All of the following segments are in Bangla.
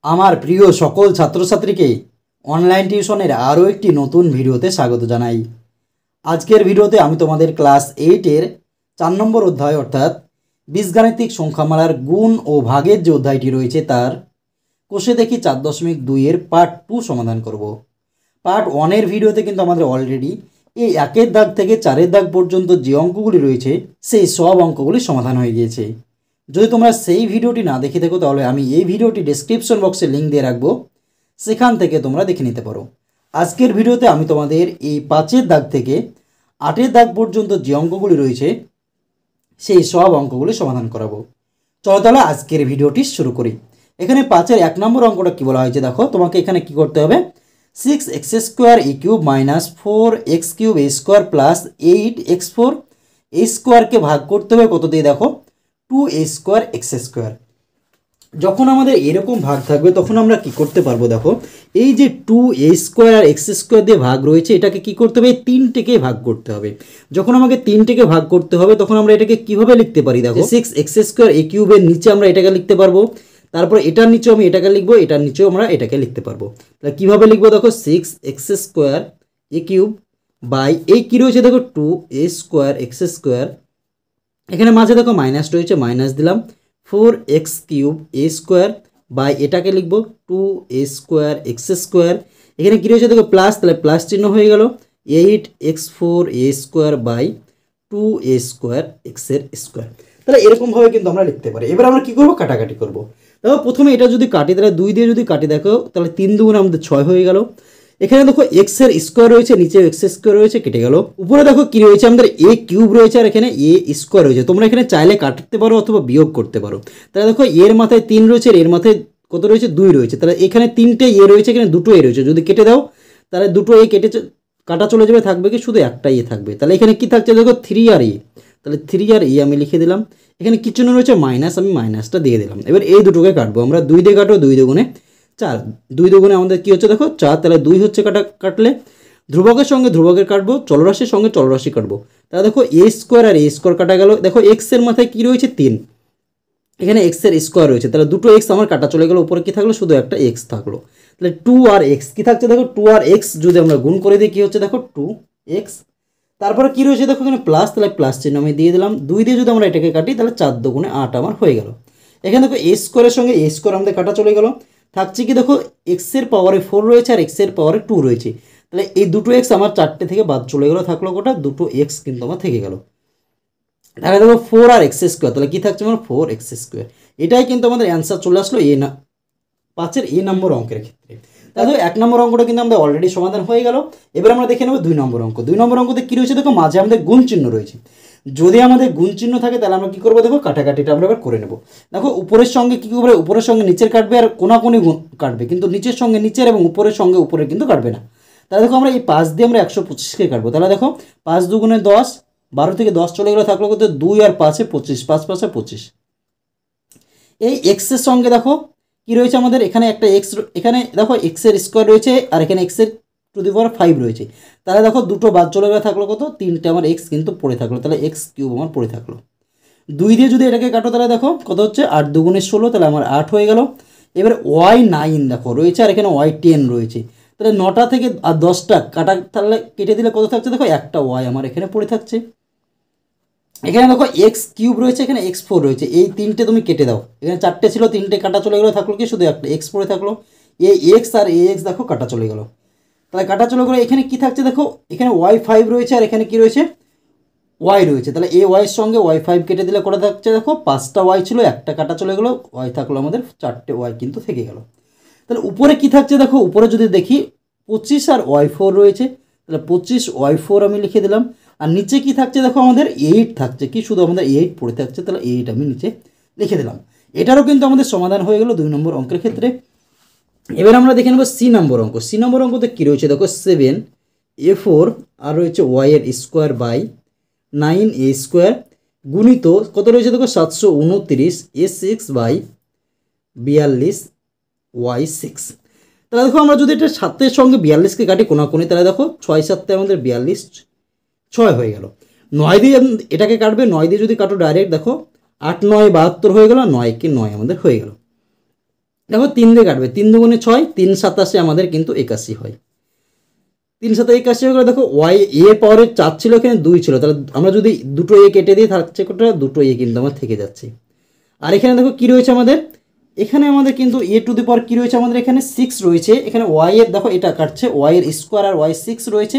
আমার প্রিয় সকল ছাত্রছাত্রীকে অনলাইন টিউশনের আরও একটি নতুন ভিডিওতে স্বাগত জানাই। আজকের ভিডিওতে আমি তোমাদের ক্লাস 8-এর 4 নম্বর অধ্যায় অর্থাৎ বীজগাণিতিক সংখ্যামালার গুণ ও ভাগের যে অধ্যায়টি রয়েছে তার কোষে দেখি 4.2-এর পার্ট 2 সমাধান করব। পার্ট 1-এর ভিডিওতে কিন্তু আমাদের অলরেডি এই 1-এর দাগ থেকে 4-এর দাগ পর্যন্ত যে অঙ্কগুলি রয়েছে সেই সব অঙ্কগুলি সমাধান হয়ে গিয়েছে। যদি তোমরা সেই ভিডিওটি না দেখে থাকো তাহলে আমি এই ভিডিওটি ডেসক্রিপশন বক্সে লিঙ্ক দিয়ে রাখবো, সেখান থেকে তোমরা দেখে নিতে পারো। আজকের ভিডিওতে আমি তোমাদের এই 5-এর দাগ থেকে 8-এর দাগ পর্যন্ত যে অঙ্কগুলি রয়েছে সেই সব অঙ্কগুলি সমাধান করাবো। চলো তাহলে আজকের ভিডিওটি শুরু করি। এখানে 5-এর 1 নম্বর অঙ্কটা কী বলা হয়েছে দেখো, তোমাকে এখানে কি করতে হবে, 6x² a³ - 4x³ a² plus 8x4 a²কে ভাগ করতে হবে কত দিয়ে দেখো, 2a² x²। যখন আমাদের এরকম ভাগ থাকবে তখন আমরা কি করতে পারবো দেখো, এই যে 2a² আর x² দিয়ে ভাগ রয়েছে এটাকে কি করতে হবে, 3টেকে ভাগ করতে হবে। যখন আমাকে 3টেকে ভাগ করতে হবে তখন আমরা এটাকে কিভাবে লিখতে পারি দেখো, 6x² a³ এর নিচে আমরা এটাকে লিখতে পারবো, তারপর এটার নিচেও আমি এটাকে লিখবো, এটার নিচেও আমরা এটাকে লিখতে পারবো। তাহলে কীভাবে লিখবো দেখো, 6x² a³ বাই এই কী রয়েছে দেখো 2a² x², এখানে মাঝে দেখো মাইনাস রয়েছে, মাইনাস দিলাম, 4x³ a² বাই এটাকে লিখবো 2a² x², এখানে কী রয়েছে দেখো প্লাস, তাহলে প্লাস চিহ্ন হয়ে গেল 8x4 a² by 2a² x²। তাহলে এরকমভাবে কিন্তু আমরা লিখতে পারি। এবার আমরা কী করবো, কাটাকাটি করবো। দেখো প্রথমে এটা যদি কাটি তাহলে 2 দিয়ে যদি কাটি দেখো তাহলে 3 দুগুণে আমাদের 6 হয়ে গেল। এখানে দেখো x-এর স্কোয়ার রয়েছে, নিচে x² রয়েছে, কেটে গেল। উপরে দেখো কি রয়েছে, আমাদের a³ রয়েছে আর এখানে a² রয়েছে। তোমরা এখানে চাইলে কাটতে পারো অথবা বিয়োগ করতে পারো। তাহলে দেখো এর মাথায় 3 রয়েছে, এর মাথায় কত রয়েছে, 2 রয়েছে। তাহলে এখানে 3টে এ রয়েছে, এখানে 2টো এ রয়েছে। যদি কেটে দাও তাহলে 2টো এ কেটে কাটা চলে যাবে, থাকবে কি শুধু একটাই এ থাকবে। তাহলে এখানে কি থাকছে দেখো 3 আর এ, তাহলে 3 আর এ আমি লিখে দিলাম। এখানে কি চিহ্ন রয়েছে, মাইনাস, আমি মাইনাসটা দিয়ে দিলাম। এবার এই দুটোকে কাটবো আমরা, 2 দিয়ে কাটো, 2 দুগুণে 4, 2 দুগুণে আমাদের কী হচ্ছে দেখো 4, তাহলে 2 হচ্ছে কাটলে ধ্রুবকের সঙ্গে ধ্রুবকের কাটবো, চলরাশির সঙ্গে চলরাশি কাটবো। তাহলে দেখো a² আর a² কাটা গেল। দেখো এক্সের মাথায় কী রয়েছে 3, এখানে এক্সের স্কোয়ার রয়েছে, তাহলে 2টো এক্স আমার কাটা চলে গেলো, উপরে কী থাকলো শুধু একটা এক্স থাকলো। তাহলে 2 আর এক্স কী থাকছে দেখো, 2 আর এক্স যদি আমরা গুণ করে দিই কী হচ্ছে দেখো 2x। তারপরে কী রয়েছে দেখো এখানে প্লাস, তাহলে প্লাস চিহ্ন আমি দিয়ে দিলাম। 2 দিয়ে যদি আমরা এটাকে কাটি তাহলে 4 দুগুণে 8 আমার হয়ে গেল। এখানে দেখো a² সঙ্গে a² আমাদের কাটা চলে গেল। থাকছে কি দেখো এক্সের পাওয়ারে 4 রয়েছে আর এক্সের পাওয়ারে 2 রয়েছে। তাহলে এই 2টো এক্স আমার 4টে থেকে বাদ চলে গেলো, থাকলো কোটা 2টো এক্স কিন্তু আমার থেকে গেল। তাহলে দেখো 4 আর x², তাহলে কী থাকছে আমার 4x²। এটাই কিন্তু আমাদের অ্যান্সার চলে আসলো 5-এর এ নম্বর অঙ্কের ক্ষেত্রে। তাহলে 1 নম্বর অঙ্কটা কিন্তু আমাদের অলরেডি সমাধান হয়ে গেল। এবার আমরা দেখে নেব 2 নম্বর অঙ্ক। 2 নম্বর অঙ্কতে কী রয়েছে দেখো, মাঝে আমাদের গুণ চিহ্ন রয়েছে। যদি আমাদের গুণ চিহ্ন থাকে তাহলে আমরা কী করবো দেখো, কাটাকাটিটা আমরা এবার করে নেব। দেখো উপরের সঙ্গে কী করবে, উপরের সঙ্গে নিচের কাটবে আর কোনাকুনি কাটবে, কিন্তু নিচের সঙ্গে নিচের এবং উপরের সঙ্গে উপরে কিন্তু কাটবে না। তাহলে দেখো আমরা এই 5 দিয়ে আমরা 125কে কাটবো। তাহলে দেখো 5 দুগুণে 10, 12 থেকে 10 চলে গেলো, থাকলো কত 2 আর 5-এ 25, 5 5-এ 25। এই এক্সের সঙ্গে দেখো কি রয়েছে আমাদের, এখানে একটা এক্স, এখানে দেখো এক্সের স্কোয়ার রয়েছে আর এখানে এক্সের টু দি পাওয়ার 5 রয়েছে। তাহলে দেখো দুটো বাদ চলে গেলে থাকলো কত, 3টে আমার এক্স কিন্তু পড়ে থাকলো, তাহলে x³ আমার পড়ে থাকলো। 2 দিয়ে যদি এটাকে কাটো তাহলে দেখো কত হচ্ছে, 8 দুগুণে 16, তাহলে আমার 8 হয়ে গেল। এবার y9 দেখো রয়েছে আর এখানে y10 রয়েছে। তাহলে 9টা থেকে আর 10টা কাটা, তাহলে কেটে দিলে কত থাকছে দেখো, একটা y আমার এখানে পড়ে থাকছে। এখানে দেখো x³ রয়েছে, এখানে x4 রয়েছে, এই 3টে তুমি কেটে দাও। এখানে 4টে ছিল, 3টে কাটা চলে গেলো, থাকলো কি শুধু একটা x পড়ে থাকলো। এই x আর ax দেখো কাটা চলে গেলো। তাহলে কাটা চলে গেলো, এখানে কি থাকছে দেখো, এখানে y5 রয়েছে আর এখানে কি রয়েছে y রয়েছে। তাহলে এই y এর সঙ্গে y5 কেটে দিলে কটা থাকছে দেখো, 5টা y ছিল, একটা কাটা চলে গেলো, y থাকলো আমাদের 4টে y কিন্তু থেকে গেল। তাহলে উপরে কি থাকছে দেখো, উপরে যদি দেখি 25 আর y4 রয়েছে, তাহলে 25 y4 আমি লিখে দিলাম। আর নিচে কি থাকছে দেখো, আমাদের 8 থাকছে, কি শুধু আমাদের 8 পড়ে থাকছে, তাহলে 8 আমি নিচে লিখে দিলাম। এটারও কিন্তু আমাদের সমাধান হয়ে গেল 2 নম্বর অঙ্কের ক্ষেত্রে। এবার আমরা দেখে নেব সি নম্বর অঙ্ক। সি নম্বর অঙ্কতে কী রয়েছে দেখো, 7a4 আর রয়েছে y² বাই 9a² গুণিত কত রয়েছে দেখো 729 a6 বাই 42 y6। তাহলে দেখো আমরা যদি এটা 7-এর সঙ্গে 42কে কাটি কোনাকুনি, তাহলে দেখো 6 7-তে আমাদের 42, 6 হয়ে গেল। 9 দিয়ে এটাকে কাটবে, 9 দিয়ে যদি কাটো ডাইরেক্ট দেখো 8 9 72 হয়ে গেল, 9 কে 9 আমাদের হয়ে গেল। দেখো 3 দিয়ে কাটবে, 3 দুগুণে 6, 3 সাতাশে আমাদের কিন্তু 81 হয়। 3 সাথে 81 হয়ে গেলো। দেখো ওয়াই এ পাওয়ারের 4 ছিল, এখানে 2 ছিল, তাহলে আমরা যদি দুটো এ কেটে দিই থাকছে কোটা দুটো এ কিন্তু আমার থেকে যাচ্ছে। আর এখানে দেখো কী রয়েছে আমাদের, এখানে আমাদের কিন্তু এ টু দি পাওয়ার কী রয়েছে আমাদের, এখানে 6 রয়েছে, এখানে ওয়াই এর দেখো এটা কাটছে ওয়াই এর স্কোয়ার আর ওয়াই 6 রয়েছে,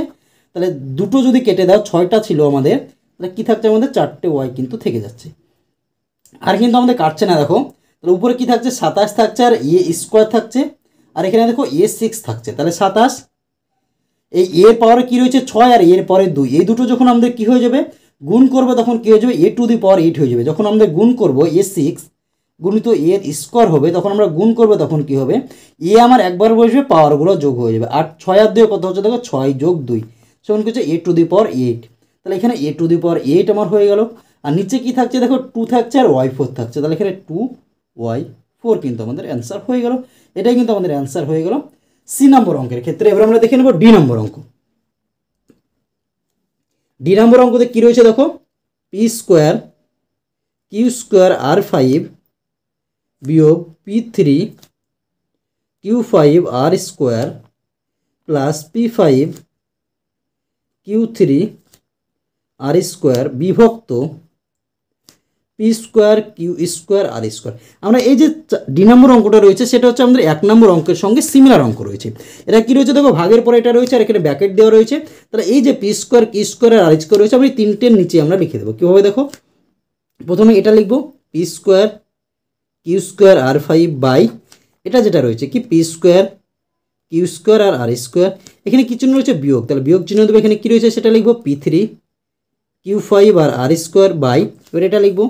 তাহলে দুটো যদি কেটে দাও 6টা ছিল আমাদের, তাহলে কী থাকছে আমাদের 4টে ওয়াই কিন্তু থেকে যাচ্ছে। আর কিন্তু আমাদের কাটছে না, দেখো তাহলে উপরে কী থাকছে 27 থাকছে আর এ স্কোয়ার থাকছে, আর এখানে দেখো এ 6 থাকছে, তাহলে 27, এই এর পাওয়ারে কী রয়েছে 6 আর এর পরে 2, এই দুটো যখন আমাদের কী হয়ে যাবে গুণ করবো তখন কী হয়ে যাবে এ টু দি পাওয়ার 8 হয়ে যাবে। যখন আমরা গুণ করবো এ 6 গুণিত এর স্কোয়ার হবে, তখন আমরা গুণ করবো তখন কী হবে এ আমার একবার বসবে, পাওয়ারগুলো যোগ হয়ে যাবে। আর 6 আর 2 কত হচ্ছে দেখো 6 যোগ 2 সেমন কি হচ্ছে এ টু দি পাওয়ার 8, তাহলে এখানে এ টু দি পাওয়ার 8 আমার হয়ে গেল। আর নিচে কী থাকছে দেখো 2 থাকছে আর ওয়াই 4 থাকছে, তাহলে এখানে 2y4 কিন্তু আমাদের অ্যান্সার হয়ে গেল। এটাই কিন্তু আমাদের অ্যান্সার হয়ে গেল সি নম্বর অঙ্কের ক্ষেত্রে। এবার আমরা দেখে নেব ডি নম্বর অঙ্ক। ডি নম্বর অঙ্কতে কী রয়েছে দেখো, পি স্কোয়ার কিউ স্কোয়ার আর 5 বিয়োগ P3 Q5 আর স্কোয়ার প্লাস P5 Q3 আর স্কোয়ার বিভক্ত P square Q square R square. আমরা এই যে ডি নম্বর অঙ্কটা রয়েছে সেটা হচ্ছে আমাদের 1 নম্বর অঙ্কের সঙ্গে সিমিলার অঙ্ক রয়েছে। এটা কী রয়েছে দেখো ভাগের পরে এটা রয়েছে আর এখানে ব্র্যাকেট দেওয়া রয়েছে, তাহলে এই যে P square Q square R square রয়েছে আমরা এই তিনটের নিচে আমরা লিখে দেবো। কীভাবে দেখো, প্রথমে এটা লিখবো পি স্কোয়ার কিউ স্কোয়ার আর 5 বাই এটা যেটা রয়েছে কি P square Q square R square, এখানে কী চিহ্ন রয়েছে বিয়োগ, তাহলে বিয়োগ চিহ্ন দেবো, এখানে কী রয়েছে সেটা লিখবো P3 Q5 R square by, এবার এটা লিখবো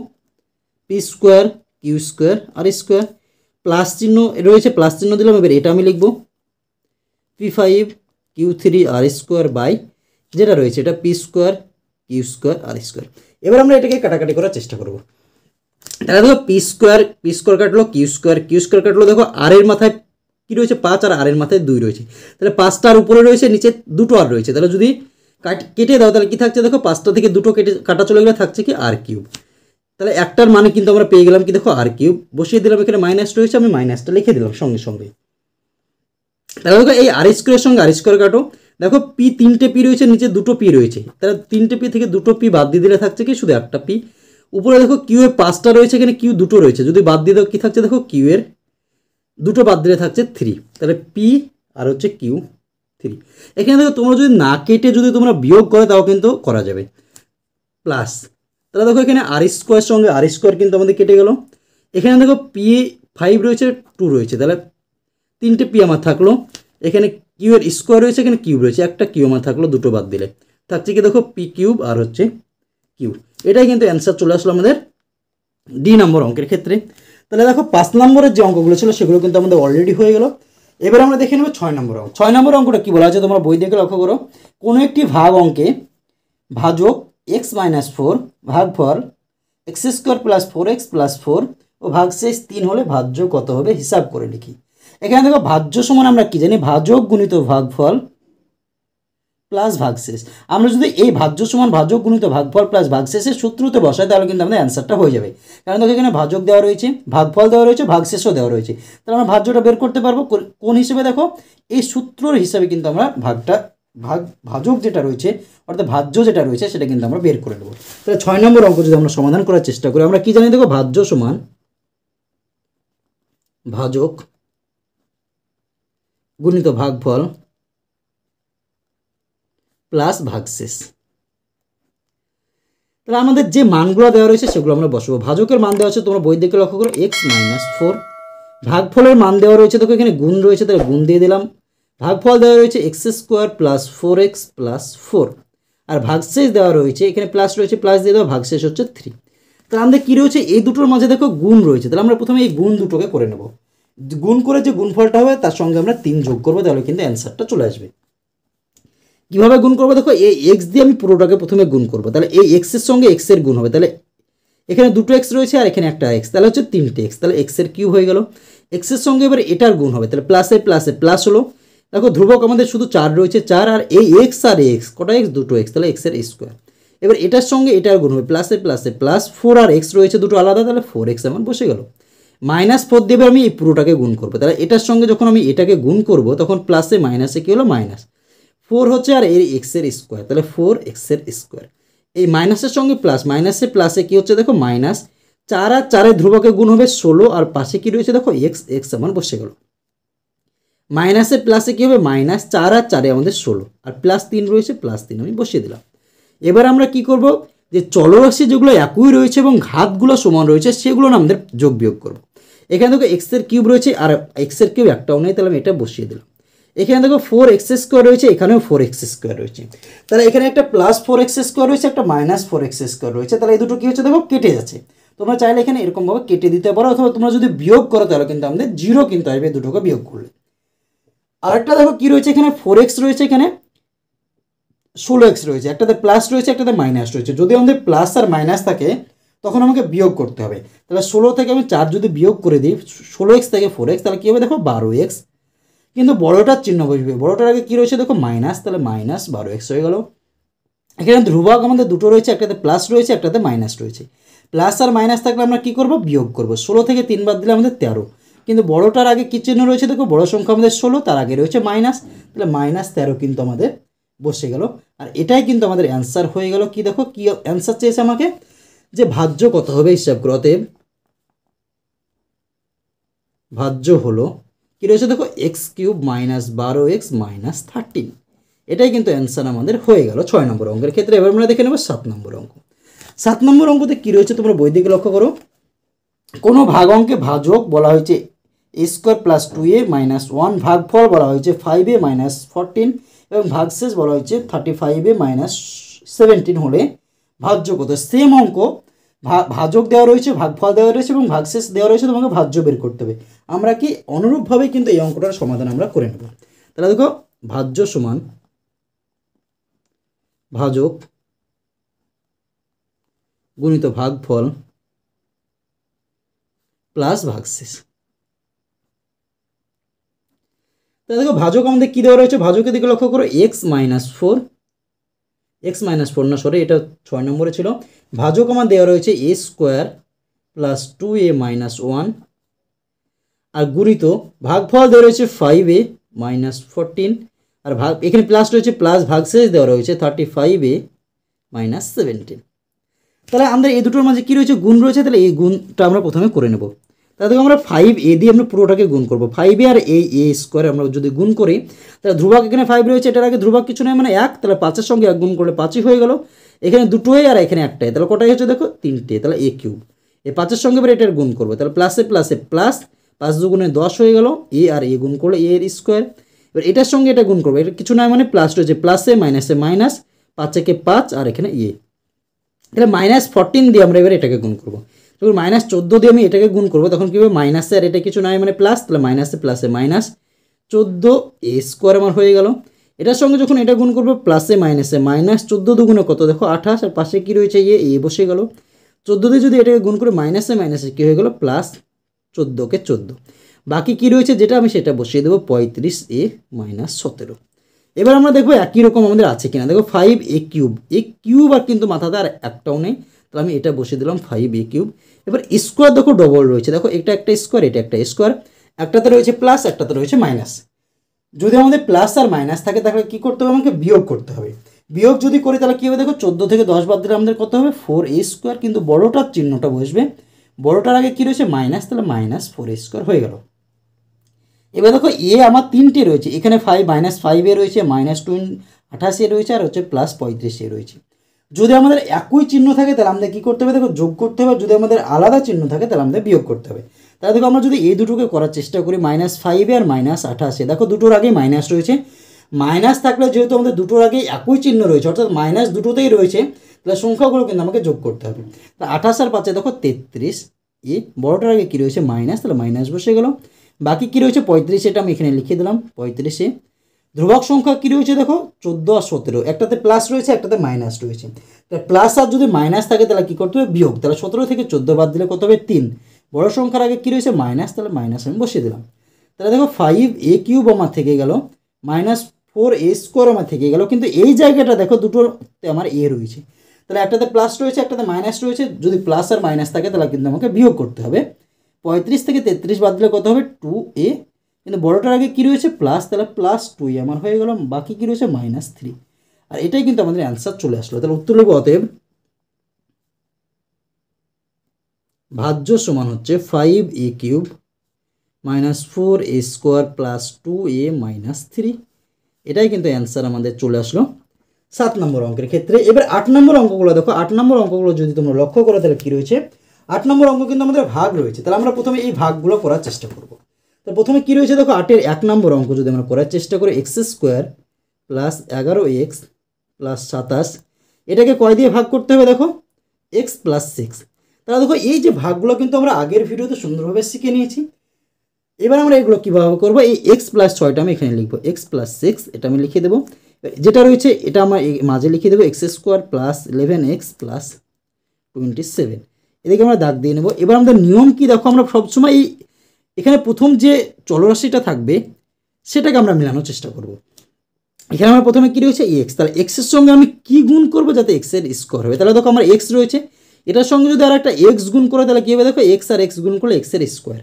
P square Q square R square, plus চিহ্ন রয়েছে প্লাস চিহ্ন দিলাম, এবার এটা আমি লিখবো P5 Q3 R square by যেটা রয়েছে এটা P square Q square R square. এবার আমরা এটাকে কাটাকাটি করার চেষ্টা করবো। তাহলে দেখো পি স্কোয়ার কাটলো কিউ স্কোয়ার কাটলো, দেখো আর এর মাথায় কী রয়েছে 5 আর আর এর মাথায় 2 রয়েছে, তাহলে 5টার উপরে রয়েছে নিচে দুটো আর রয়েছে, তাহলে যদি কেটে দাও তাহলে কী থাকছে দেখো 5টা থেকে দুটো কেটে কাটা চলে গেলে থাকছে কি আর কিউব, তাহলে একটার মানে কিন্তু আমরা পেয়ে গেলাম কি দেখো আর কিউব, বসিয়ে দিলাম, এখানে মাইনাস রয়েছে আমি মাইনাসটা লিখে দিলাম সঙ্গে সঙ্গে। তাহলে দেখো এই আর স্কোয়ারের সঙ্গে আর স্কোয়ার কাটো, দেখো পি 3টে পি রয়েছে নিচে 2টো পি রয়েছে, তাহলে 3টে পি থেকে 2টো পি বাদ দিয়ে দিলে থাকছে কি শুধু একটা পি। উপরে দেখো কিউ এর 5টা রয়েছে, এখানে কিউ 2টো রয়েছে, যদি বাদ দিয়ে দাও কী থাকছে দেখো কিউ এর 2টো বাদ দিলে থাকছে 3, তাহলে পি আর হচ্ছে কিউ 3। এখানে দেখো তোমরা যদি না কেটে যদি তোমরা বিয়োগ করো তাও কিন্তু করা যাবে প্লাস, তাহলে দেখো এখানে আর স্কোয়ার সঙ্গে আর স্কোয়ার কিন্তু আমাদের কেটে গেল, এখানে দেখো পি 5 রয়েছে 2 রয়েছে, তাহলে 3টে পি আমার থাকলো, এখানে কিউ এর স্কোয়ার রয়েছে এখানে কিউব রয়েছে, একটা কিউ আমার থাকলো, 2টো বাদ দিলে থাকছে কি দেখো পি কিউব আর হচ্ছে কিউ। এটাই কিন্তু অ্যান্সার চলে আসলো আমাদের ডি নম্বর অঙ্কের ক্ষেত্রে। তাহলে দেখো 5 নম্বরের যে অঙ্কগুলো ছিল সেগুলো কিন্তু আমাদের অলরেডি হয়ে গেল। এবার আমরা দেখে নেব 6 নম্বর অঙ্ক। 6 নম্বর অঙ্কটা কী বলা আছে তোমরা বই দেখে লক্ষ্য করো, কোনো একটি ভাগ অঙ্কে ভাজক x-4 ভাগফল x² + 4x + 4 ও ভাগশেষ 3 হলে ভাজ্য কত হবে হিসাব করে লিখি। এখানে দেখো ভাজ্য সমান আমরা কি জানি ভাজক গুণিত ভাগফল প্লাস ভাগশেষ। আমরা যদি এই ভাজ্য সমান ভাজক গুণিত ভাগফল প্লাস ভাগশেষের সূত্রতে বসাই তাহলে কিন্তু আমাদের অ্যান্সারটা হয়ে যাবে, কারণ দেখো এখানে ভাজক দেওয়া রয়েছে ভাগফল দেওয়া রয়েছে ভাগশেষও দেওয়া রয়েছে, তাহলে আমরা ভাজ্যটা বের করতে পারবো কোন হিসেবে দেখো এই সূত্রর হিসাবে কিন্তু আমরা ভাজক যেটা রয়েছে অর্থাৎ ভাজ্য যেটা রয়েছে সেটা কিন্তু আমরা বের করে নেব। তাহলে 6 নম্বর অঙ্ক যদি আমরা সমাধান করার চেষ্টা করি, আমরা কি জানি দেখো ভাজ্য সমান ভাজক গুণিত ভাগফল প্লাস ভাগশেষ। তাহলে আমাদের যে মানগুলো দেওয়া রয়েছে সেগুলো আমরা বসাবো। ভাজকের মান দেওয়া আছে তোমরা বই দেখে লক্ষ্য করো x-4, ভাগফলের মান দেওয়া রয়েছে দেখো এখানে গুণ রয়েছে তাহলে গুণ দিয়ে দিলাম, ভাগফল দেওয়া রয়েছে x² + 4x + 4 আর ভাগশেষ দেওয়া রয়েছে এখানে প্লাস রয়েছে প্লাস দিয়ে দেওয়া ভাগশেষ হচ্ছে 3। তাহলে আমাদের কী রয়েছে এই দুটোর মাঝে দেখো গুণ রয়েছে, তাহলে আমরা প্রথমে এই গুণ দুটোকে করে নেব, গুণ করে যে গুণফলটা হবে তার সঙ্গে আমরা 3 যোগ করবো, তাহলে কিন্তু অ্যান্সারটা চলে আসবে। কীভাবে গুণ করবো দেখো এই এক্স দিয়ে আমি পুরোটাকে প্রথমে গুণ করবো, তাহলে এই এক্সের সঙ্গে এক্সের গুণ হবে, তাহলে এখানে 2টো এক্স রয়েছে আর এখানে একটা এক্স, তাহলে হচ্ছে 3টে এক্স, তাহলে এক্সের কিউব হয়ে গেল। এক্সের সঙ্গে এবার এটার গুণ হবে, তাহলে প্লাসে প্লাসে প্লাস হলো, দেখো ধ্রুবক আমাদের শুধু 4 রয়েছে 4 আর এই এক্স আর এক্স কটা এক্স 2টো এক্স, তাহলে এক্সের স্কোয়ার। এবার এটার সঙ্গে এটার গুণ হবে প্লাসে প্লাসে প্লাস 4 আর এক্স রয়েছে দুটো আলাদা, তাহলে 4x আমার বসে গেল -4 দিয়ে আমি এই পুরোটাকে গুণ করবো। তাহলে এটার সঙ্গে যখন আমি এটাকে গুণ করব তখন প্লাসে মাইনাসে কী হলো -4 হচ্ছে আর এর এক্সের স্কোয়ার, তাহলে 4x এর স্কোয়ার। এই মাইনাসের সঙ্গে প্লাস, মাইনাসে প্লাসে কী হচ্ছে দেখো -4 আর 4 ধ্রুবকে গুণ হবে 16 আর পাশে কী রয়েছে দেখো x আমার বসে গেল। মাইনাসে প্লাসে কী হবে -4 আর 4 আমাদের 16 আর +3 রয়েছে, +3 আমি বসিয়ে দিলাম। এবার আমরা কি করব, যে চলরাশি যেগুলো একই রয়েছে এবং ঘাতগুলো সমান রয়েছে সেগুলো না আমাদের যোগ বিয়োগ করব। এখানে দেখো এক্সের কিউব রয়েছে আর এক্সের কিউব একটাও নেই, তাহলে আমি এটা বসিয়ে দিলাম। এখানে দেখো 4x² রয়েছে, এখানেও 4x² রয়েছে, তাহলে এখানে একটা +4x² রয়েছে, একটা -4x² রয়েছে, তাহলে এই দুটো কী হচ্ছে দেখো কেটে যাচ্ছে। তোমরা চাইলে এখানে এরকমভাবে কেটে দিতে পারো, অথবা তোমরা যদি বিয়োগ করো তাহলে কিন্তু আমাদের 0 কিন্তু আসবে দুটোকে বিয়োগ করলে। আরেকটা দেখো কী রয়েছে, এখানে 4x রয়েছে, এখানে 16x রয়েছে, একটাতে প্লাস রয়েছে একটাতে মাইনাস রয়েছে। যদি আমাদের প্লাস আর মাইনাস থাকে তখন আমাকে বিয়োগ করতে হবে। তাহলে 16 থেকে আমি 4 যদি বিয়োগ করে দিই 16x থেকে 4x, তাহলে কী হবে দেখো 12x, কিন্তু বড়টার চিহ্ন বসবে, বড়টার আগে কী রয়েছে দেখো মাইনাস, তাহলে -12x হয়ে গেল। এখানে ধ্রুবক আমাদের দুটো রয়েছে, একটাতে প্লাস রয়েছে একটাতে মাইনাস রয়েছে। প্লাস আর মাইনাস থাকলে আমরা কী করবো, বিয়োগ করবো। 16 থেকে 3 বাদ দিলে আমাদের 13, কিন্তু বড়টার আগে কী চিহ্ন রয়েছে দেখো, বড় সংখ্যা আমাদের 16, তার আগে রয়েছে মাইনাস, তাহলে -13 কিন্তু আমাদের বসে গেল। আর এটাই কিন্তু আমাদের অ্যান্সার হয়ে গেল। কি দেখো কি অ্যান্সার চেয়েছে আমাকে, যে ভাজ্য কত হবে হিসাব করো। অতএব ভাজ্য হলো কী রয়েছে দেখো x³ -12x -13, এটাই কিন্তু অ্যান্সার আমাদের হয়ে গেল 6 নম্বর অঙ্কের ক্ষেত্রে। এবার আমরা দেখে নেব 7 নম্বর অঙ্ক। 7 নম্বর অঙ্কতে কী রয়েছে তোমরা বই দিকে লক্ষ্য করো। কোনো ভাগ অঙ্কে ভাজক বলা হয়েছে a² + 2a - 1, ভাগফল বলা হয়েছে 5a - 14 এবং ভাগশেষ বলা হয়েছে 35a - 17 হলে ভাজ্য কত। সেম অঙ্ক, ভাজক দেওয়া রয়েছে, ভাগফল দেওয়া রয়েছে এবং ভাগশেষ দেওয়া রয়েছে, তোমাকে ভাজ্য বের করতে হবে। আমরা কি অনুরূপভাবে কিন্তু এই অঙ্কটার সমাধান আমরা করে নেব। তাহলে দেখো ভাজ্য সমান ভাজক গুণিত ভাগফল প্লাস ভাগশেষ। তাহলে দেখো ভাজক আমাদের কী দেওয়া রয়েছে, ভাজকের দিকে লক্ষ্য করো x - 4, এটা 6 নম্বরে ছিল। ভাজক আমার দেওয়া রয়েছে a² + 2a - 1 আর গুণিত ভাগফল দেওয়া রয়েছে 5a - 14 আর এখানে প্লাস রয়েছে, প্লাস ভাগশেষ দেওয়া রয়েছে 35a - 17। তাহলে আমাদের এই দুটোর মাঝে কী রয়েছে, গুণ রয়েছে, তাহলে এই গুণটা আমরা প্রথমে করে নেব। তাহলে দেখো আমরা 5a দিয়ে আমরা পুরোটাকে গুণ করবো। 5a আর a² আমরা যদি গুণ করি তাহলে ধ্রুবক এখানে 5 রয়েছে, এটার আগে ধ্রুবক কিছু নয় 1, তাহলে 5-এর সঙ্গে 1 গুণ করলে 5ই হয়ে গেল। এখানে দুটোই আর এখানে একটাই, তাহলে কটাই হচ্ছে দেখো 3টে, তাহলে a³ এই 5-এর সঙ্গে এবার এটার গুণ করবো, তাহলে প্লাসে প্লাসে প্লাস, 5 দুগুণে 10 হয়ে গেল, আর এ গুণ করলে a এর স্কোয়ার। এবার এটার সঙ্গে এটা গুণ করবো, এটা কিছু নয় প্লাস রয়েছে, প্লাসে মাইনাসে মাইনাস, 5 5 আর এখানে তাহলে -14 দিয়ে আমরা এবার এটাকে গুণ করবো। যখন -14 দিয়ে আমি এটাকে গুণ করবো তখন কী হবে, মাইনাসে আর এটা কিছু নয় প্লাস, তাহলে মাইনাসে প্লাসে -14a² আমার হয়ে গেল। এটার সঙ্গে যখন এটা গুণ করবো প্লাসে মাইনাসে -14 দুগুণে কত দেখো 28, আর পাশে কী রয়েছে এ বসে গেল। 14 দিয়ে যদি এটাকে গুণ করে মাইনাসে মাইনাসে কী হয়ে গেল, +14কে 14, বাকি কী রয়েছে যেটা আমি সেটা বসিয়ে দেবো 35a - 17। এবার আমরা দেখবো একই রকম আমাদের আছে কিনা। দেখো 5a³ আর কিন্তু মাথাতে আর একটাও নেই, তাহলে আমি এটা বসিয়ে দিলাম 5a³। এবার স্কোয়ার দেখো ডবল রয়েছে, দেখো এটা একটা স্কোয়ার, এটা একটা স্কোয়ার, একটাতে রয়েছে প্লাস একটাতে রয়েছে মাইনাস। যদি আমাদের প্লাস আর মাইনাস থাকে তাহলে কী করতে হবে, আমাকে বিয়োগ করতে হবে। বিয়োগ যদি করি তাহলে কী হবে দেখো, 14 থেকে 10 বাদ দিলে আমাদের কত হবে 4a², কিন্তু বড়টার চিহ্নটা বসবে, বড়টার আগে কী রয়েছে মাইনাস, তাহলে -4a² হয়ে গেল। এবার দেখো আমার 3টে রয়েছে, এখানে 5 -5a রয়েছে, -28a রয়েছে আর হচ্ছে +35a রয়েছে। যদি আমাদের একই চিহ্ন থাকে তাহলে আমাদের কী করতে হবে দেখো, যোগ করতে হবে, যদি আমাদের আলাদা চিহ্ন থাকে তাহলে আমাদের বিয়োগ করতে হবে। তাহলে দেখো আমরা যদি এই দুটোকে করার চেষ্টা করি, -5a আর -28a, দেখো দুটোর আগেই মাইনাস রয়েছে, মাইনাস থাকলে যেহেতু আমাদের দুটোর আগেই একই চিহ্ন রয়েছে অর্থাৎ মাইনাস দুটোতেই রয়েছে, তাহলে সংখ্যাগুলো কিন্তু আমাকে যোগ করতে হবে। তা 28 আর 5 দেখো 33a, বড়টার আগে কী রয়েছে মাইনাস, তাহলে মাইনাস বসে গেল। বাকি কী রয়েছে 35, এটা আমি এখানে লিখে দিলাম 35a। ধ্রুবক সংখ্যা কী রয়েছে দেখো 14 আর 17, একটাতে প্লাস রয়েছে একটাতে মাইনাস রয়েছে। তাহলে প্লাস আর যদি মাইনাস থাকে তাহলে কী করতে হবে, বিয়োগ। তাহলে 17 থেকে 14 বাদ দিলে কত হবে 3, বড় সংখ্যার আগে কী রয়েছে মাইনাস, তাহলে মাইনাস আমি বসিয়ে দিলাম। তাহলে দেখো 5a³ আমার থেকে গেল, -4a² আমার থেকে গেল, কিন্তু এই জায়গাটা দেখো দুটোতে আমার রয়েছে, তাহলে একটাতে প্লাস রয়েছে একটাতে মাইনাস রয়েছে, যদি প্লাস আর মাইনাস থাকে তাহলে কিন্তু আমাকে বিয়োগ করতে হবে। 35 থেকে 33 বাদ দিলে কত হবে 2a, কিন্তু বড়টার আগে কী রয়েছে প্লাস, তাহলে প্লাস 2a আমার হয়ে গেল, বাকি কী রয়েছে -3। আর এটাই কিন্তু আমাদের অ্যান্সার চলে আসলো। তাহলে উত্তর লিখব অতএব ভাজ্য সমান হচ্ছে 5a³ -4a² প্লাস 2a -3। এটাই কিন্তু অ্যান্সার আমাদের চলে আসলো 7 নম্বর অঙ্কের ক্ষেত্রে। এবার 8 নম্বর অঙ্কগুলো দেখো। 8 নম্বর অঙ্কগুলো যদি তোমরা লক্ষ্য করো তাহলে কী রয়েছে, 8 নম্বর অঙ্ক কিন্তু আমাদের ভাগ রয়েছে। তাহলে আমরা প্রথমে এই ভাগগুলো করার চেষ্টা করব। তো প্রথমে কী রয়েছে দেখো, 8-এর 1 নম্বর অঙ্ক যদি আমরা করার চেষ্টা করি, x² প্লাস 11x প্লাস 27, এটাকে কয় দিয়ে ভাগ করতে হবে দেখো, x প্লাস 6। তাহলে দেখো এই যে ভাগগুলো কিন্তু আমরা আগের ভিডিওতে সুন্দরভাবে শিখে নিয়েছি। এবার আমরা এগুলো কীভাবে করবো, এই x প্লাস 6টা আমি এখানে লিখবো, x প্লাস 6 এটা আমি লিখে দেবো, যেটা রয়েছে এটা আমরা মাঝে লিখে দেবো x² প্লাস 11x প্লাস 27, এদিকে আমরা দাগ দিয়ে নেব। এবার আমাদের নিয়ম কি দেখো, আমরা সবসময় এখানে প্রথম যে চলরাশিটা থাকবে সেটাকে আমরা মেলানোর চেষ্টা করব। এখানে আমার প্রথমে কী রয়েছে x, তাহলে এক্সের সঙ্গে আমি কি গুণ করবো যাতে এক্সের স্কোয়ার হবে। তাহলে দেখো আমার x রয়েছে, এটার সঙ্গে যদি আর একটা x গুণ করে তাহলে কী হবে দেখো, x আর x গুণ করলে এক্সের স্কোয়ার।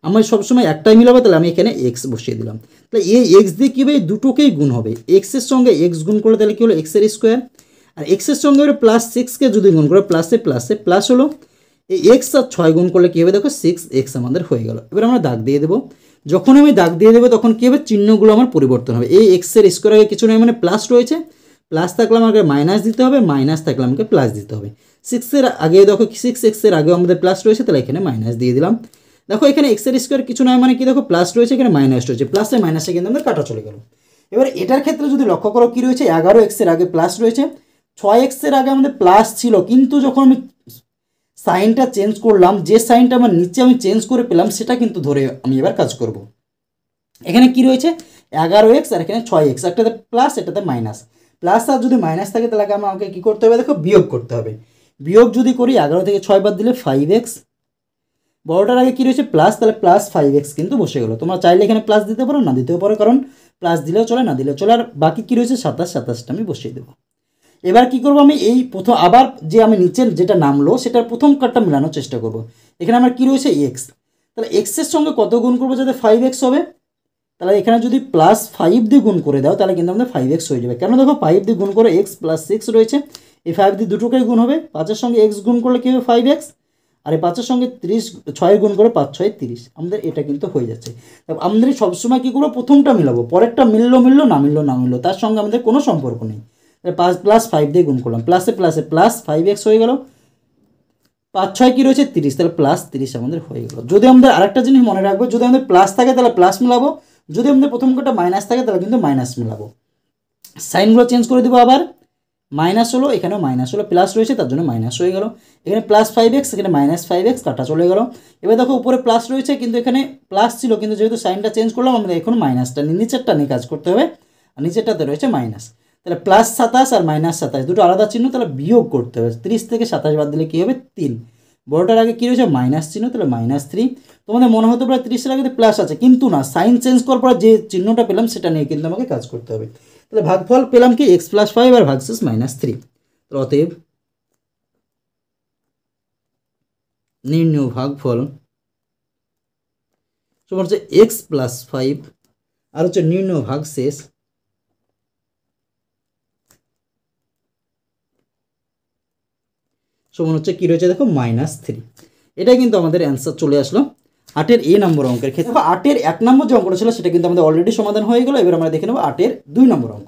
আমার সবসময় একটাই মিলাবো, তাহলে আমি এখানে x বসিয়ে দিলাম। তাহলে এই x দিয়ে কী হবে, দুটোকেই গুণ হবে, এক্সের সঙ্গে x গুণ করলে তাহলে কী হলো এক্সের স্কোয়ার, আর এক্সের সঙ্গে প্লাস 6কে যদি গুণ করে প্লাসে প্লাসে প্লাস হলো, এই x আর 6 গুণ করলে কী হবে দেখো 6x আমাদের হয়ে গেল। এবার আমরা দাগ দিয়ে দেবো। যখন আমি দাগ দিয়ে দেবো তখন কী হবে, চিহ্নগুলো আমার পরিবর্তন হবে। এই এক্সের স্কোয়ার আগে কিছু নয়, মানে প্লাস রয়েছে, প্লাস থাকলে আমাকে মাইনাস দিতে হবে, মাইনাস থাকলে আমাকে প্লাস দিতে হবে। 6-এর আগে দেখো 6x-এর আগেও আমাদের প্লাস রয়েছে, তাহলে এখানে মাইনাস দিয়ে দিলাম। দেখো এখানে এক্সের স্কোয়ার কিছু নয়, মানে কি দেখো প্লাস রয়েছে, এখানে মাইনাস রয়েছে, প্লাসে মাইনাসে কিন্তু আমাদের কাটা চলে গেল। এবার এটার ক্ষেত্রে যদি লক্ষ্য করো কী রয়েছে, 11x-এর আগে প্লাস রয়েছে, 6x-এর আগে আমাদের প্লাস ছিল, কিন্তু যখন আমি সাইনটা চেঞ্জ করলাম, যে সাইনটা আমার নিচে আমি চেঞ্জ করে পেলাম সেটা কিন্তু ধরে আমি এবার কাজ করব। এখানে কি রয়েছে 11x আর এখানে 6x, একটাতে প্লাস এটাতে মাইনাস, প্লাস আর যদি মাইনাস থাকে তাহলে আমাকে কী করতে হবে দেখো, বিয়োগ করতে হবে। বিয়োগ যদি করি 11 থেকে 6 বাদ দিলে 5x, বড়টার আগে কী রয়েছে প্লাস, তাহলে প্লাস 5x কিন্তু বসে গেলো। তোমরা চাইলে এখানে প্লাস দিতে পারো, না দিতেও পারো, কারণ প্লাস দিলেও চলে না দিলেও চলে। আর বাকি কী রয়েছে 27টা আমি বসিয়ে দেবো। এবার কি করব, আমি এই প্রথম আবার যে আমি নিচের যেটা নামলো সেটার প্রথম কার্ডটা মেলানোর চেষ্টা করব। এখানে আমার কী রয়েছে x, তাহলে এক্সের সঙ্গে কত গুণ করবো যাতে 5x হবে, তাহলে এখানে যদি প্লাস 5 দিয়ে গুণ করে দাও তাহলে কিন্তু আমাদের 5x হয়ে যাবে। কেন দেখো 5 দিয়ে গুণ করে x প্লাস 6 রয়েছে, এই 5 দিয়ে দুটোকেই গুণ হবে, 5-এর সঙ্গে x গুণ করলে কী হবে 5x, আর এই 5-এর সঙ্গে 6 গুণ করে 5-6 30, আমাদের এটা কিন্তু হয়ে যাচ্ছে। আমাদের সবসময় কী করবো, প্রথমটা মিলাবো, পরেরটা মিললো না মিললো তার সঙ্গে আমাদের কোনো সম্পর্ক নেই। প্লাস 5 দিয়ে গুণ করলাম, প্লাসে প্লাসে প্লাস 5x হয়ে গেল, 5-6 কী রয়েছে 30, তাহলে প্লাস 30 আমাদের হয়ে গেল। যদি আমাদের আরেকটা জিনিস মনে রাখবো, যদি আমাদের প্লাস থাকে তাহলে প্লাস মিলাবো, যদি আমাদের প্রথম কটা মাইনাস থাকে তাহলে কিন্তু মাইনাস মিলাবো। সাইনগুলো চেঞ্জ করে দেবো, আবার মাইনাস হলো, এখানেও মাইনাস হলো, প্লাস রয়েছে তার জন্য মাইনাস হয়ে গেল। এখানে প্লাস 5x, এখানে মাইনাস 5x, কাটা চলে গেল। এবার দেখো উপরে প্লাস রয়েছে কিন্তু এখানে প্লাস ছিল, কিন্তু যেহেতু সাইনটা চেঞ্জ করলাম আমাদের এখন মাইনাসটা নিচেরটা নিয়ে কাজ করতে হবে, আর নিচেরটাতে রয়েছে মাইনাস। তাহলে প্লাস 27 আর মাইনাস 27 দুটো আলাদা চিহ্ন, তাহলে বিয়োগ করতে হবে। 30 থেকে 27 বাদ দিলে কী হবে 3, বড়টার আগে কী রয়েছে মাইনাস চিহ্ন, তাহলে -3। তোমাদের মনে হতে পারে 30-এর আগে প্লাস আছে, কিন্তু না, সাইন চেঞ্জ করার পর যে চিহ্নটা পেলাম সেটা নিয়ে কিন্তু আমাকে কাজ করতে হবে। তাহলে ভাগফল পেলাম কি x + 5 আর ভাগশেষ -3। অতএব নির্ণয় ভাগফল সমান হচ্ছে x + 5 আর হচ্ছে নির্ণয় ভাগশেষ সমান হচ্ছে কী রয়েছে দেখো -3। এটাই কিন্তু আমাদের অ্যান্সার চলে আসলো 8-এর a নম্বর অঙ্কের ক্ষেত্রে। 8-এর 1 নম্বর যে অঙ্কটা ছিল সেটা কিন্তু আমাদের অলরেডি সমাধান হয়ে গেল। এবার আমরা দেখে নেব 8-এর 2 নম্বর অঙ্ক।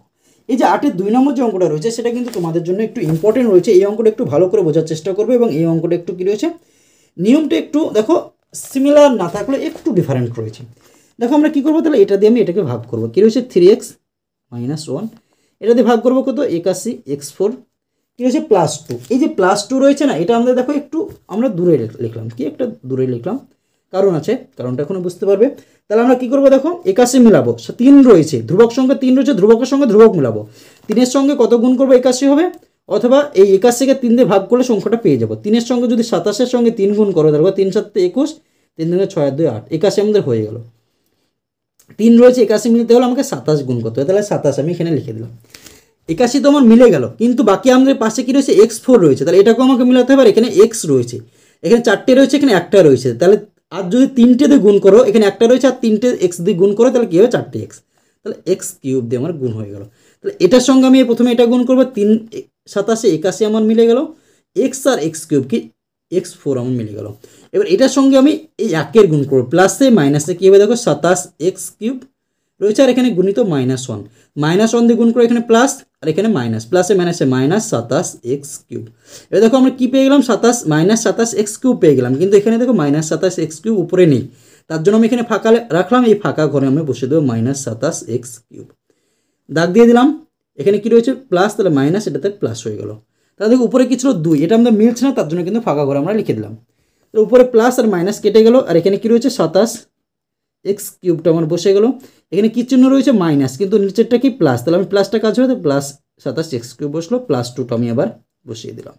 এই যে 8-এর 2 নম্বর যে অঙ্কটা রয়েছে সেটা কিন্তু তোমাদের জন্য একটু ইম্পর্টেন্ট রয়েছে। এই অঙ্কটা একটু ভালো করে বোঝার চেষ্টা করবে, এবং এই অঙ্কটা একটু কী রয়েছে, নিয়মটা একটু দেখো সিমিলার না থাকলে একটু ডিফারেন্ট রয়েছে। দেখো আমরা কী করবো, তাহলে এটা দিয়ে আমি এটাকে ভাগ করবো, কী রয়েছে 3x - 1, এটা দিয়ে ভাগ করবো কত 81, x4 কী রয়েছে +2। এই যে +2 রয়েছে না, এটা আমাদের দেখো একটু আমরা দূরে লিখলাম, কি একটা দূরে লিখলাম, কারণ আছে, কারণটা এখনো বুঝতে পারবে। তাহলে আমরা কী করবো দেখো 81 মিলাবো, 3 রয়েছে, ধ্রুবক সংখ্যা 3 রয়েছে, ধ্রুবকের সঙ্গে ধ্রুবক মিলাবো, 3-এর সঙ্গে কত গুণ করবো 81 হবে, অথবা এই 81-কে 3 দিয়ে ভাগ করলে সংখ্যাটা পেয়ে যাবো। 3-এর সঙ্গে যদি 27-এর সঙ্গে 3 গুণ করো, দেখো 3 × 7 = 21, 3 × 6 = 2 = 8, 81 আমাদের হয়ে গেল। 3 রয়েছে, 81 মিলতে হলে আমাকে 27 গুণ করতে হবে, তাহলে 27 আমি এখানে লিখে দিলাম। 81 তো আমার মিলে গেল, কিন্তু বাকি আমাদের পাশে কী রয়েছে x4 রয়েছে, তাহলে এটাকেও আমাকে মিলাতে হবে। আর এখানে x রয়েছে, এখানে 4টে রয়েছে, এখানে একটা রয়েছে, তাহলে আর যদি 3টে দিয়ে গুণ করো, এখানে একটা রয়েছে আর 3টে এক্স দিয়ে গুণ করো, তাহলে কী হবে 4টে এক্স, তাহলে এক্স কিউব দিয়ে আমার গুণ হয়ে গেল। তাহলে এটার সঙ্গে আমি প্রথমে এটা গুণ করবো, 3 27 81 আমার মিলে গেল, এক্স আর এক্স কিউব কি x4 আমার মিলে গেল। এবার এটার সঙ্গে আমি এই 1 গুণ করবো, প্লাসে মাইনাসে কী হবে দেখো 27 এক্স কিউব রয়েছে, আর এখানে গুণিত -1, -1 দিয়ে গুণ করে এখানে প্লাস আর এখানে মাইনাস, প্লাসে মাইনাসে -27 এক্স কিউব। এবার দেখো আমরা কী পেয়ে গেলাম, 27 এক্স কিউব পেয়ে গেলাম, কিন্তু এখানে দেখো -27 এক্স কিউব উপরে নেই, তার জন্য আমি এখানে ফাঁকা রাখলাম, এই ফাঁকা ঘরে আমি বসে দেবো -27 এক্স কিউব, দাগ দিয়ে দিলাম। এখানে কী রয়েছে প্লাস, তাহলে মাইনাস, এটাতে প্লাস হয়ে গেল। তাহলে দেখো উপরে কি ছিল 2, এটা আমাদের মিলছে না, তার জন্য কিন্তু ফাঁকা ঘরে আমরা লিখে দিলাম। তো উপরে প্লাস আর মাইনাস কেটে গেল, আর এখানে কী রয়েছে 27 এক্স কিউবটা আমার বসে গেল। এখানে কী চিহ্ন রয়েছে মাইনাস, কিন্তু নিচেরটা কি প্লাস, তাহলে আমি প্লাসটা কাজ হবে, তো প্লাস 27 এক্স কিউব বসলো, +2টা আমি আবার বসিয়ে দিলাম।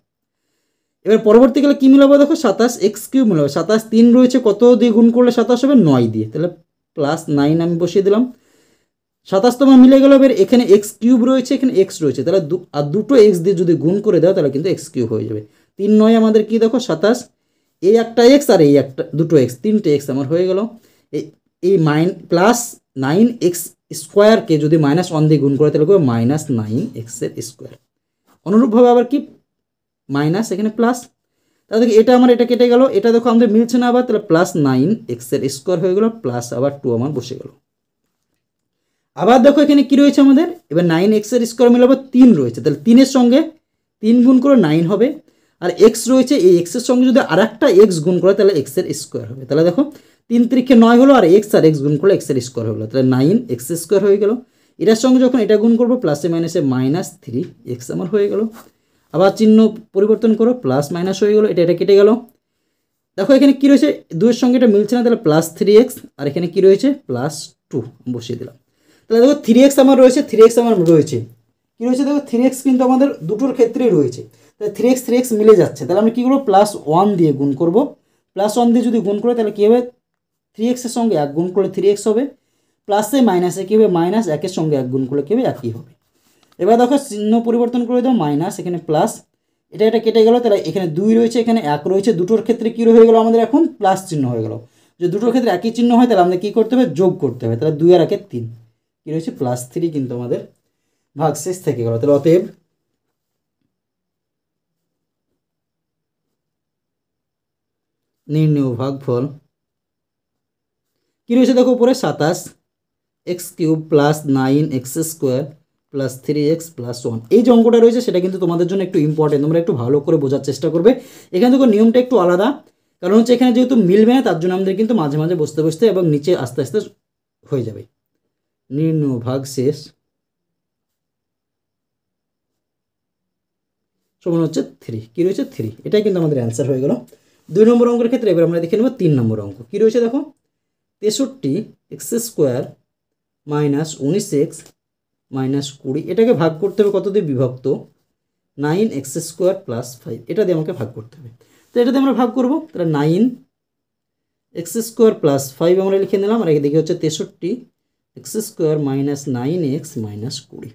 এবার পরবর্তীকালে কী মিলাবো দেখো, 27 এক্স কিউব মিলাবো, 27 3 রয়েছে, কত দিয়ে গুণ করলে 27 হবে 9 দিয়ে, তাহলে +9 আমি বসিয়ে দিলাম। 27 তোমার মিলে গেল। এবার এখানে এক্স কিউব রয়েছে, এখানে এক্স রয়েছে, তাহলে আর দুটো এক্স দিয়ে যদি গুণ করে দাও তাহলে কিন্তু এক্স কিউব হয়ে যাবে। 3 9 আমাদের কি দেখো 27, এই একটা এক্স আর এই একটা দুটো এক্স, 3টে এক্স আমার হয়ে গেল। এই +9 এক্স স্কোয়ারকে যদি -1 দিয়ে গুণ করে তাহলে হবে -9 এক্সের স্কোয়ার। অনুরূপভাবে আবার কি মাইনাস এখানে প্লাস, তাহলে দেখো এটা আমার এটা কেটে গেল, এটা দেখো আমাদের মিলছে না আবার, তাহলে +9 এক্সের স্কোয়ার হয়ে গেল, প্লাস আবার 2 আমার বসে গেল। আবার দেখো এখানে কি রয়েছে আমাদের, এবার 9 এক্সের স্কোয়ার মিলাবো, 3 রয়েছে, তাহলে 3-এর সঙ্গে 3 গুণ করে 9 হবে, আর এক্স রয়েছে, এই এক্সের সঙ্গে যদি আর একটা এক্স গুণ করে তাহলে এক্সের স্কোয়ার হবে। তাহলে দেখো 3 3 9 হলো, আর এক্স গুণ করলে এক্সের স্কোয়ার হলো, তাহলে 9 এক্স স্কোয়ার হয়ে গেল। এটার সঙ্গে যখন এটা গুণ করবো প্লাসে মাইনাসে -3 এক্স আমার হয়ে গেল। আবার চিহ্ন পরিবর্তন করো, প্লাস মাইনাস হয়ে গেলো, এটা কেটে গেল। দেখো এখানে কী রয়েছে, 2-এর সঙ্গে এটা মিলছে না, তাহলে +3x, আর এখানে কী রয়েছে +2 বসিয়ে দিলাম। তাহলে দেখো 3x আমার রয়েছে, 3x আমার রয়েছে, কী রয়েছে দেখো 3x কিন্তু আমাদের দুটোর ক্ষেত্রেই রয়েছে, তাহলে 3x মিলে যাচ্ছে, তাহলে আমরা কী করবো +1 দিয়ে গুণ করবো, +1 দিয়ে যদি গুণ করে তাহলে কী হবে 3x এর সঙ্গে 1 গুণ করলে 3x হবে, প্লাসে মাইনাসে কী হবে মাইনাস, 1-এর সঙ্গে 1 গুণ করলে কী হবে 1ই হবে। এবার দেখো চিহ্ন পরিবর্তন করে দাও, মাইনাস এখানে প্লাস, এটা কেটে গেল, তাহলে এখানে 2 রয়েছে, এখানে 1 রয়েছে, দুটোর ক্ষেত্রে কী হয়ে গেলো আমাদের এখন প্লাস চিহ্ন হয়ে গেল। যদি দুটোর ক্ষেত্রে একই চিহ্ন হয় তাহলে আমাদের কী করতে হবে যোগ করতে হবে, তাহলে 2 আর 1 3, কী রয়েছে +3 কিন্তু আমাদের ভাগশেষ থেকে গেল। তাহলে অতএব নির্ণেয় ভাগফল কী রয়েছে দেখো উপরে 27 x cube +9 x square +3x +1, এই যে অঙ্কটা রয়েছে সেটা কিন্তু তোমাদের জন্য একটু ইম্পর্টেন্ট, তোমরা একটু ভালো করে বোঝার চেষ্টা করবে। এখানে দেখো নিয়মটা একটু আলাদা, কারণ হচ্ছে এখানে যেহেতু মিলবে না তার জন্য আমাদের কিন্তু মাঝে মাঝে বসতে বসতে এবং নিচে আস্তে আস্তে হয়ে যাবে। নির্ণেয় ভাগশেষ সমান হচ্ছে 3, কী রয়েছে 3, এটাই কিন্তু আমাদের অ্যান্সার হয়ে গেল 2 নম্বর অঙ্কের ক্ষেত্রে। এবার আমরা দেখে নেব 3 নম্বর অঙ্ক কী রয়েছে দেখো, 63x² -19x -20, এটাকে ভাগ করতে হবে কত দিয়ে বিভক্ত 9x² +5, এটা দিয়ে আমাকে ভাগ করতে হবে। তো এটা দিয়ে আমরা ভাগ করবো, তাহলে 9x² +5 আমরা লিখে নিলাম, আর এদিকে হচ্ছে 63x² -9x -20।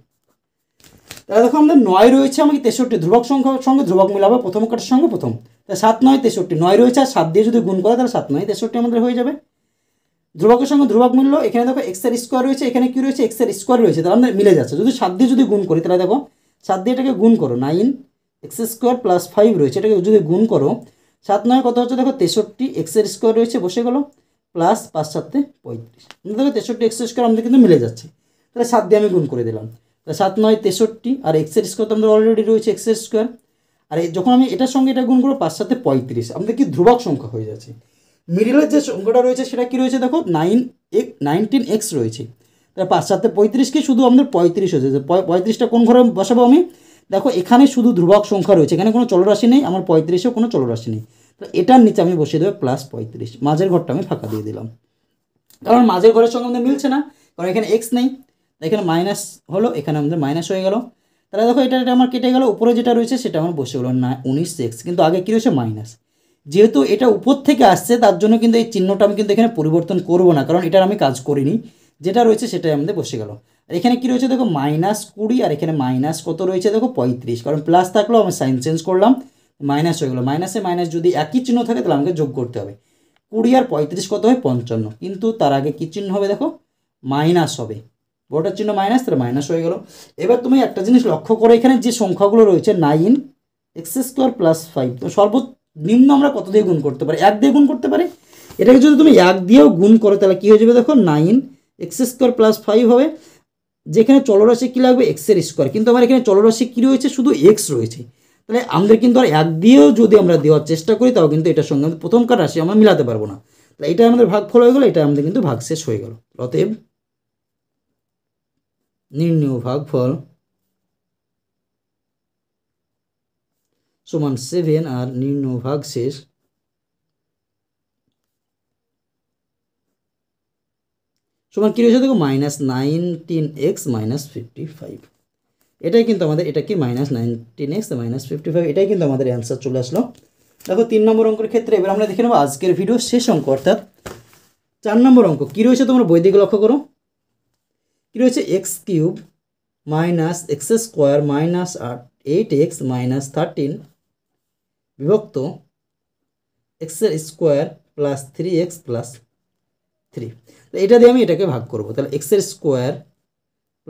তাহলে দেখো আমাদের 9 রয়েছে, আমাকে 63 ধ্রুবক সংখ্যার সঙ্গে ধ্রুবক মিলাবো, প্রথম কাটার সঙ্গে প্রথম, তাহলে 7 9 63, 9 রয়েছে আর 7 দিয়ে যদি গুণ করে তাহলে 7 9 63 আমাদের হয়ে যাবে। ধ্রুবকের সঙ্গে ধ্রুবক মিলল, এখানে দেখো এক্সের স্কোয়ার রয়েছে, এখানে কী রয়েছে এক্সের স্কোয়ার রয়েছে, তাহলে আমাদের মিলে যাচ্ছে। যদি 7 দিয়ে যদি গুণ করি তাহলে দেখো 7 দিয়ে এটাকে গুণ করো, 9x² +5 রয়েছে, এটাকে যদি গুণ করো 7 9 কত হচ্ছে দেখো 63, এক্সের স্কোয়ার রয়েছে বসে গেলো, প্লাস 5 7 35, দেখো 63x² আমাদের কিন্তু মিলে যাচ্ছে, তাহলে 7 দিয়ে আমি গুণ করে দিলাম, তাহলে 7 9 63, আর এক্সের স্কোয়ার তো আমাদের অলরেডি রয়েছে এক্সের স্কোয়ার, আর যখন আমি এটার সঙ্গে এটা গুণ করবো 5 7 35, আমাদের কি ধ্রুবক সংখ্যা হয়ে যাচ্ছে। মিডিলের যে সংখ্যাটা রয়েছে সেটা কী রয়েছে দেখো 19x রয়েছে, তাহলে 5 7 35 কি শুধু আমাদের 35 হয়েছে, 35টা কোন ঘরে বসাবো আমি, দেখো এখানে শুধু ধ্রুবক সংখ্যা রয়েছে, এখানে কোনো চলরাশি নেই, আমার 35এও কোনো চলরাশি নেই, তো এটার নিচে আমি বসিয়ে দেবো +35, মাঝের ঘরটা আমি ফাঁকা দিয়ে দিলাম, কারণ মাঝের ঘরের সঙ্গে আমাদের মিলছে না, কারণ এখানে এক্স নেই, এখানে মাইনাস হলো, এখানে আমাদের মাইনাস হয়ে গেল, তাহলে দেখো এটা আমার কেটে গেল, উপরে যেটা রয়েছে সেটা আমার বসে গেলো 19x, কিন্তু আগে কী রয়েছে মাইনাস, যেহেতু এটা উপর থেকে আসছে তার জন্য কিন্তু এই চিহ্নটা আমি কিন্তু এখানে পরিবর্তন করব না, কারণ এটার আমি কাজ করিনি, যেটা রয়েছে সেটাই আমাদের বসে গেল। আর এখানে কী রয়েছে দেখো -20, আর এখানে মাইনাস কত রয়েছে দেখো 35, কারণ প্লাস থাকলেও আমি সাইন চেঞ্জ করলাম, মাইনাস হয়ে গেলো, মাইনাসে মাইনাস যদি একই চিহ্ন থাকে তাহলে আমাকে যোগ করতে হবে, 20 আর 35 কত হয় 55, কিন্তু তার আগে কী চিহ্ন হবে দেখো, মাইনাস হবে, বড়টার চিহ্ন মাইনাস, তাহলে মাইনাস হয়ে গেল। এবার তুমি একটা জিনিস লক্ষ্য করো, এখানে যে সংখ্যাগুলো রয়েছে 9x² + 5, তো সর্বনিম্ন আমরা কত দিয়ে গুণ করতে পারি, 1 দিয়ে গুণ করতে পারি। এটাকে যদি তুমি 1 দিয়েও গুণ করো তাহলে কী হয়ে যাবে দেখো, 9x² + 5 হবে, যেখানে চলরাশি কী লাগবে, এক্সের স্কোয়ার, কিন্তু আমার এখানে চলরাশি কী রয়েছে, শুধু এক্স রয়েছে। তাহলে আমাদের কিন্তু আর 1 দিয়েও যদি আমরা দেওয়ার চেষ্টা করি তাও কিন্তু এটার সঙ্গে আমাদের প্রথমকার রাশি আমরা মিলাতে পারবো না। তাহলে এটা আমাদের ভাগফল হয়ে গেল, এটা আমাদের কিন্তু ভাগশেষ হয়ে গেল। অতএব নির্ণেয় ভাগফল সমান 7 আর নির্ণেয় ভাগশেষ সমান কী রয়েছে দেখো, -19x - 55। এটাই কিন্তু আমাদের, এটা কি -19x - 55, এটাই কিন্তু আমাদের অ্যান্সার চলে আসলো। দেখো 3 নম্বর অঙ্কের ক্ষেত্রে এবার আমরা দেখে নেব আজকের ভিডিও শেষ অঙ্ক, অর্থাৎ 4 নম্বর অঙ্ক। কী রয়েছে তোমরা বই দিকে লক্ষ্য করো, কী রয়েছে, x³ - x² - 8x - 13 বিভক্ত x² + 3x + 3। তো এটা দিয়ে আমি এটাকে ভাগ করব, তাহলে x²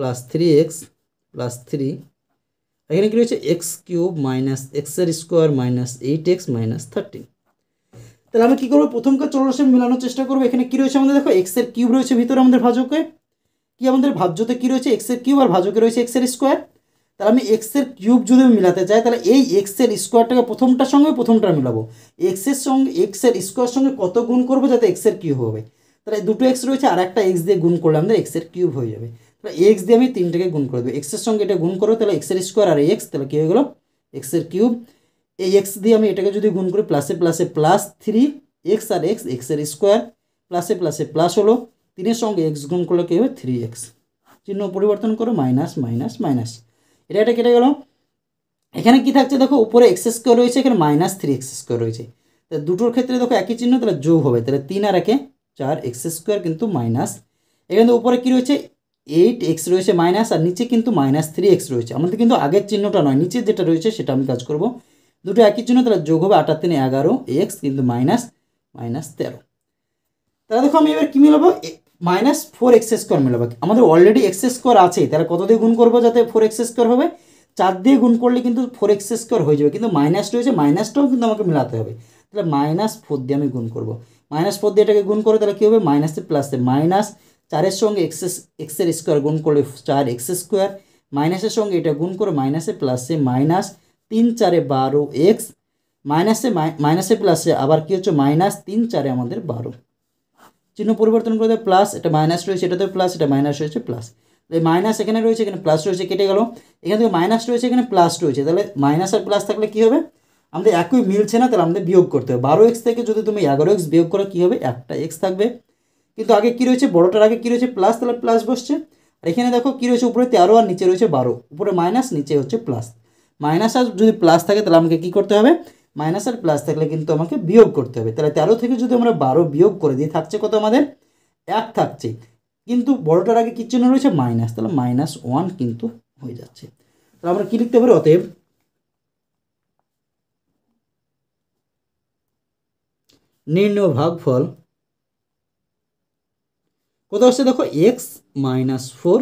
+ 3x + 3, এখানে কী রয়েছে, x³ - x² - 8x - 13। তাহলে আমি কী করবো, প্রথমকার চলরাশি মেলানোর চেষ্টা করবো। এখানে কী রয়েছে আমাদের দেখো, x³ রয়েছে ভিতরে আমাদের ভাজকে, কি আমাদের ভাজ্যতে কী রয়েছে, x³ আর ভাজকে রয়েছে x²। তাহলে আমি x³ যদি আমি মিলাতে চাই তাহলে এই x²টাকে প্রথমটার সঙ্গে প্রথমটা মিলাবো, x-এর সঙ্গে x² সঙ্গে কত গুণ করবো যাতে x³ হবে, তাহলে দুটো x রয়েছে আর একটা x দিয়ে গুণ করলে আমাদের x³ হয়ে যাবে। তাহলে x দিয়ে আমি 3টাকে গুণ করে দেবো, x-এর সঙ্গে এটা গুণ করো, তাহলে x² আর x, তাহলে কী হয়ে গেলো, x³। এই x দিয়ে আমি এটাকে যদি গুণ করি প্লাসে প্লাসে +3x আর x² প্লাসে প্লাসে প্লাস হলো, 3-এর সঙ্গে x গুণ করলে কী হবে, 3x, চিহ্ন পরিবর্তন করো, মাইনাস মাইনাস মাইনাস, এটা কেটে গেল। এখানে কি থাকছে দেখো, উপরে x² রয়েছে, এখানে -3x² রয়েছে, তাহলে দুটোর ক্ষেত্রে দেখো একই চিহ্ন, তাহলে যোগ হবে, তাহলে 3 আর 1 4, x² কিন্তু মাইনাস, এখানে উপরে কি রয়েছে 8x রয়েছে মাইনাস, আর নিচে কিন্তু -3x রয়েছে, আমাদের কিন্তু আগের চিহ্নটা নয়, নিচে যেটা রয়েছে সেটা আমি কাজ করব, দুটো একই চিহ্ন, তাহলে যোগ হবে, 8 আর 3 11x কিন্তু -13। তাহলে দেখো আমি এবার কী মিলাবো, -4x² মিলাবো, আমাদের অলরেডি x² আছে, তাহলে কত দিয়ে গুণ করবো যাতে 4x² হবে, 4 দিয়ে গুণ করলে কিন্তু 4x² হয়ে যাবে, কিন্তু মাইনাস রয়েছে, মাইনাসটাও কিন্তু আমাকে মিলাতে হবে, তাহলে -4 দিয়ে আমি গুণ করবো, -4 দিয়ে এটাকে গুণ করে তাহলে কী হবে, মাইনাসে প্লাসে মাইনাস, 4-এর সঙ্গে x-এর স্কোয়ার গুণ করলে 4x², মাইনাসের সঙ্গে এটা গুণ করে মাইনাসে প্লাসে মাইনাস, 3 4-এ 12x, মাইনাসে প্লাসে আবার কী হচ্ছে -3 4-এ আমাদের 12, চিহ্ন পরিবর্তন করে দেয় প্লাস, এটা মাইনাস রয়েছে এটাতে প্লাস, এটা মাইনাস রয়েছে প্লাস, এই মাইনাস এখানে রয়েছে, এখানে প্লাস রয়েছে, কেটে গেল, এখান থেকে মাইনাস রয়েছে, এখানে প্লাস রয়েছে, তাহলে মাইনাস আর প্লাস থাকলে কী হবে, আমাদের একই মিলছে না, তাহলে আমাদের বিয়োগ করতে হবে, 12x থেকে যদি তুমি 11x বিয়োগ করো কী হবে, একটা x থাকবে, কিন্তু আগে কী রয়েছে, বড়টার আগে কী রয়েছে প্লাস, তাহলে প্লাস বসছে, আর এখানে দেখো কী রয়েছে, উপরে 13 আর নিচে রয়েছে 12, উপরে মাইনাস নিচে হচ্ছে প্লাস, মাইনাস আর যদি প্লাস থাকে তাহলে আমাকে কী করতে হবে, মাইনাস আর প্লাস থাকলে কিন্তু আমাকে বিয়োগ করতে হবে, তাহলে 13 থেকে যদি আমরা 12 বিয়োগ করে দিই থাকছে কত আমাদের 1 থাকছে, কিন্তু বড়টার আগে কী চিহ্ন রয়েছে মাইনাস, তাহলে -1 কিন্তু হয়ে যাচ্ছে। তাহলে আমরা কী লিখতে পারি, অতএব নির্ণেয় ভাগফল কত আসছে দেখো, x - 4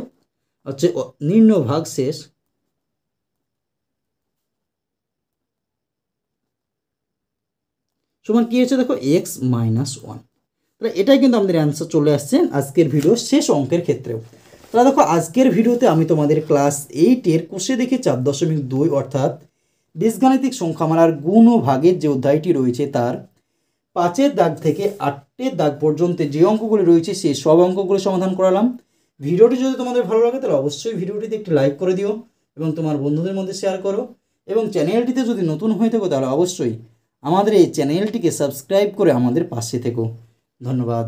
হচ্ছে নির্ণেয় ভাগশেষ সমান কী হচ্ছে দেখো, x - 1। তাহলে এটাই কিন্তু আমাদের অ্যান্সার চলে আসছে আজকের ভিডিও শেষ অঙ্কের ক্ষেত্রেও। তাহলে দেখো আজকের ভিডিওতে আমি তোমাদের ক্লাস 8-এর কোষে দেখে 4.2 অর্থাৎ বীজগাণিতিক সংখ্যামালার গুণ ও ভাগের যে অধ্যায়টি রয়েছে তার 5-এর দাগ থেকে 8-এর দাগ পর্যন্ত যে অঙ্কগুলি রয়েছে সেই সব অঙ্কগুলো সমাধান করালাম। ভিডিওটি যদি তোমাদের ভালো লাগে তাহলে অবশ্যই ভিডিওটিতে একটি লাইক করে দিও এবং তোমার বন্ধুদের মধ্যে শেয়ার করো, এবং চ্যানেলটিতে যদি নতুন হয়ে থাকো তাহলে অবশ্যই আমাদের এই চ্যানেলটিকে সাবস্ক্রাইব করে আমাদের পাশে থেকো। ধন্যবাদ।